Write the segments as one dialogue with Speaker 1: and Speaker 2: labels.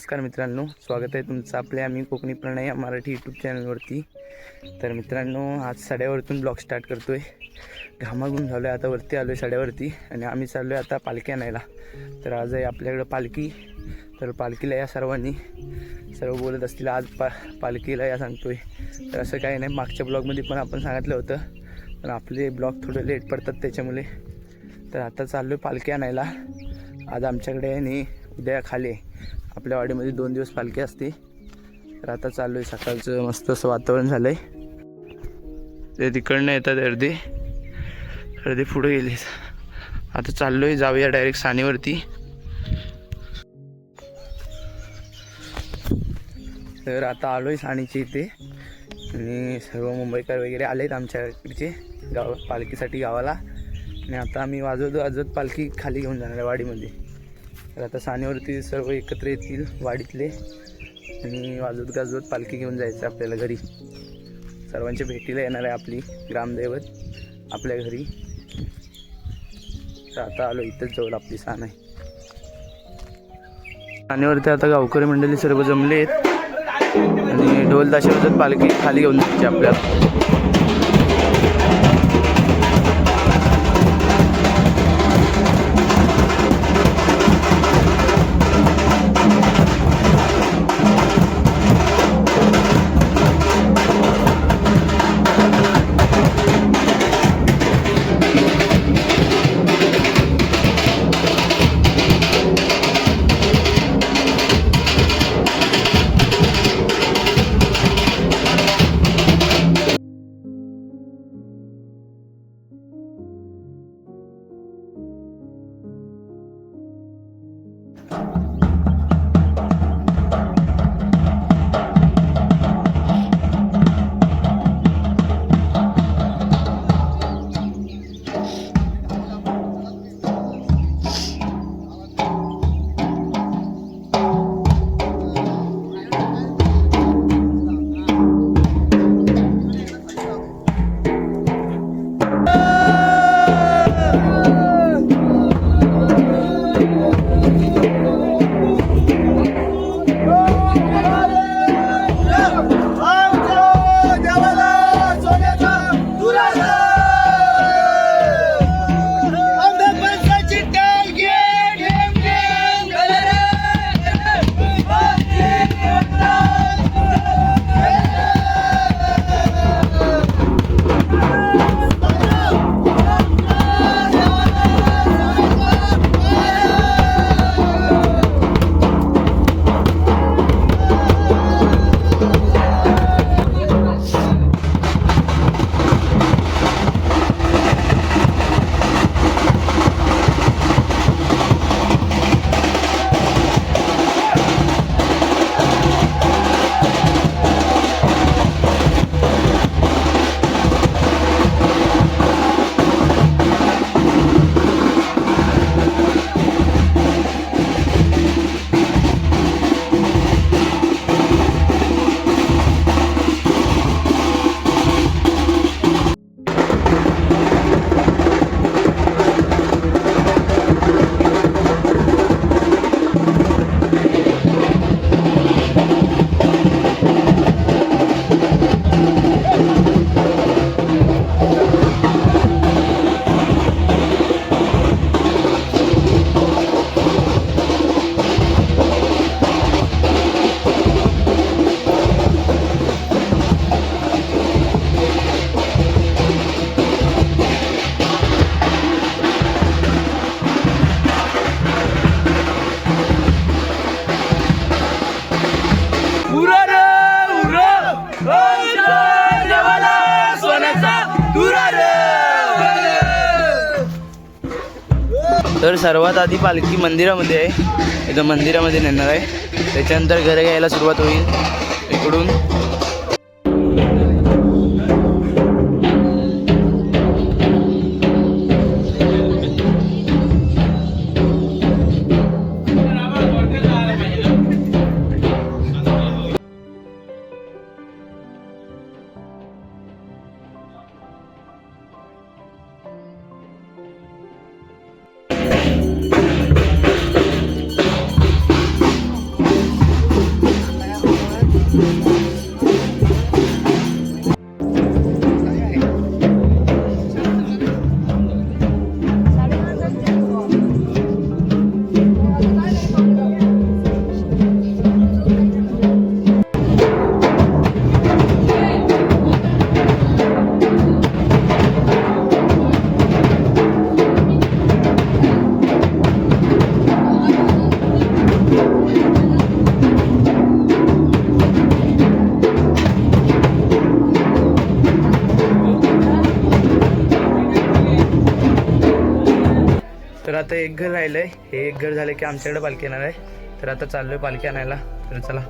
Speaker 1: नमस्कार मित्रांनो, स्वागत आहे तुमचं आपल्या आम्ही कोकणी प्रणय या मराठी यूट्यूब चॅनलवरती. तर मित्रांनो, आज सड्यावरतून ब्लॉग स्टार्ट करतो आहे. घामाघूम झालो आहे, आता वरती आलो आहे सड्यावरती आणि आम्ही चाललो आहे आता पालखी आणायला. तर आज आहे आपल्याकडं पालखी. तर पालखीला या सर्वांनी सर्व बोलत असतील आज पालखीला या सांगतोय. तर असं काही नाही, मागच्या ब्लॉगमध्ये पण आपण सांगितलं होतं, पण आपले ब्लॉग थोडे लेट पडतात त्याच्यामुळे. तर आता चाललो आहे पालखी आणायला. आज आमच्याकडे आणि उद्या खाली आपल्या वाडीमध्ये 2 दिवस पालखी असते. तर आता चाललो आहे, सकाळचं मस्त असं वातावरण झालं आहे. ते तिकडनं येतात अर्धे पुढे गेले. आता चाललो आहे, जाऊया डायरेक्ट सानेवरती. तर आता आलो आहे साणीच्या इथे आणि सर्व मुंबईकर वगैरे आले आहेत आमच्या इकडचे पालखीसाठी गावाला. आणि आता आम्ही वाजवत पालखी खाली घेऊन जाणार आहे वाडीमध्ये. तर आता सानेवरती सर्व एकत्र येतील वाडीतले आणि वाजवत गाजवत पालखी घेऊन जायचं आपल्याला घरी. सर्वांच्या भेटीला येणार आहे आपली ग्रामदैवत आपल्या घरी. तर आता आलो, इथंच जवळ आपली साण आहे. सानेवरती आता गावकरी मंडळी सर्व जमले आहेत आणि ढोल ताशे वाजवत पालखी खाली घेऊन जायची आपल्याला. तर सर्वात आधी पालखी मंदिरामध्ये आहे, इथं मंदिरामध्ये नेणार आहे. त्याच्यानंतर घरी यायला सुरुवात होईल इकडून. तर आता एक घर राहिलंय, हे एक घर झालं की आमच्याकडे पालखी येणार आहे. तर आता चाललोय पालखी आणायला. तर चला.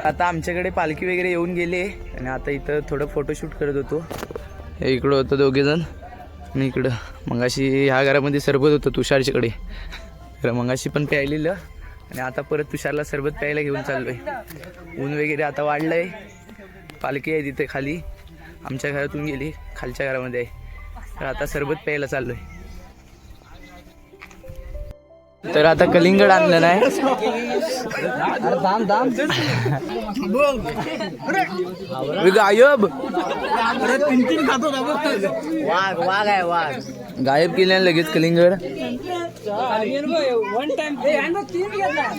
Speaker 1: आता आमच्याकडे पालखी वगैरे येऊन गेली आहे आणि आता इथं थोडं फोटोशूट करत होतो. हे इकडं होतं दोघेजण आणि इकडं मगाशी ह्या घरामध्ये सरबत होतं तुषारच्याकडे. तर मगाशी पण प्यायलेलं आणि आता परत तुषारला सरबत प्यायला घेऊन चाललो आहे. ऊन वगैरे आता वाढलं आहे. पालखी आहे तिथे खाली, आमच्या घरातून गेली, खालच्या घरामध्ये आहे. तर आता सरबत प्यायला चाललो आहे. तर आता कलिंगड आणलं नाही. गायब वाघ आहे वाघ गायब केल्याने लगेच कलिंगड.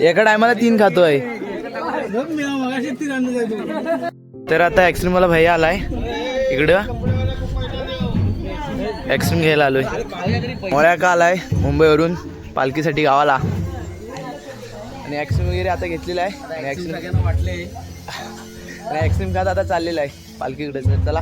Speaker 1: एका टायमाला 3 खातोय. तर आता ॲक्सिडेंट मला भैया आलाय इकडं, ॲक्सिडेंट घ्यायला आलोय. मोऱ्या का आलाय मुंबईवरून पालखीसाठी गावाला आणि ॲक्सिडेंट वगैरे आता घेतलेला आहे आणि ॲक्सिडेंट खात आता चाललेला आहे पालखीकडे. चला.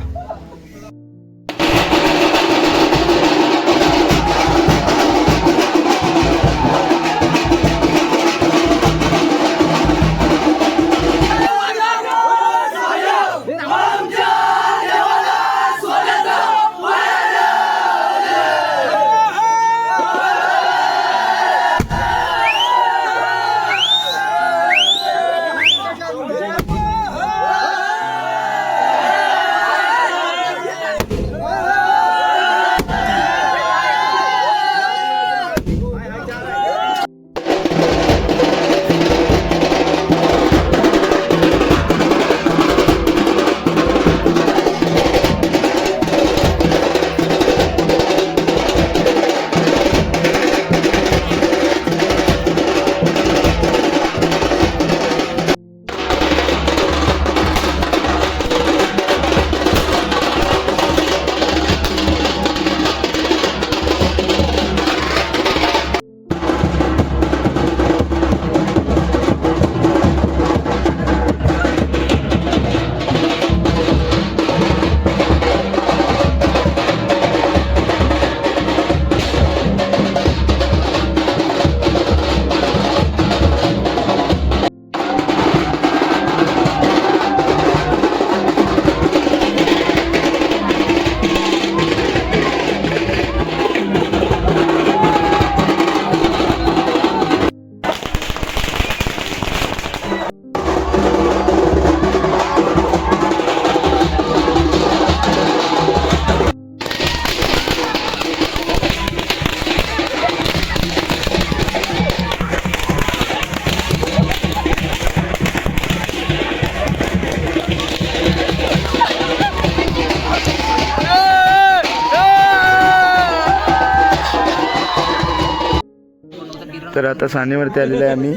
Speaker 1: तर आता सानेवरती आलेलो आहे आम्ही.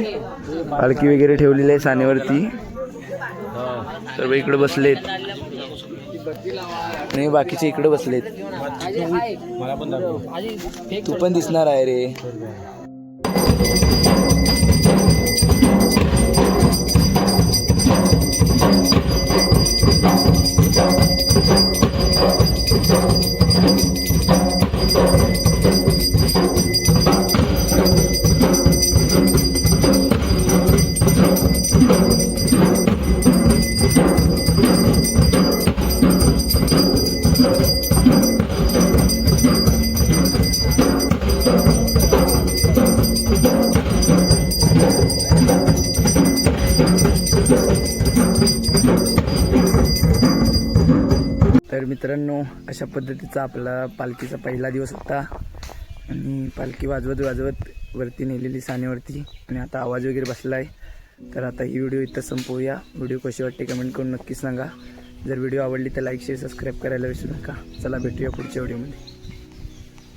Speaker 1: पालखी वगैरे ठेवलेली आहे सानेवरती. सर्व इकडे बसलेत आणि बाकीचे इकडे बसलेत. तू पण दिसणार आहे रे. तर मित्रांनो, अशा पद्धतीचा आपला पालखीचा पहिला दिवस होता आणि पालखी वाजवत वाजवत वरती नेलेली सानेवरती आणि आता आवाज वगैरे बसला आहे. तर आता ही व्हिडिओ इथं संपवूया. व्हिडिओ कशी वाटते कमेंट करून नक्की सांगा. जर व्हिडिओ आवडली तर लाईक शेअर सबस्क्राईब करायला विसरू नका. चला भेटूया पुढच्या व्हिडिओमध्ये.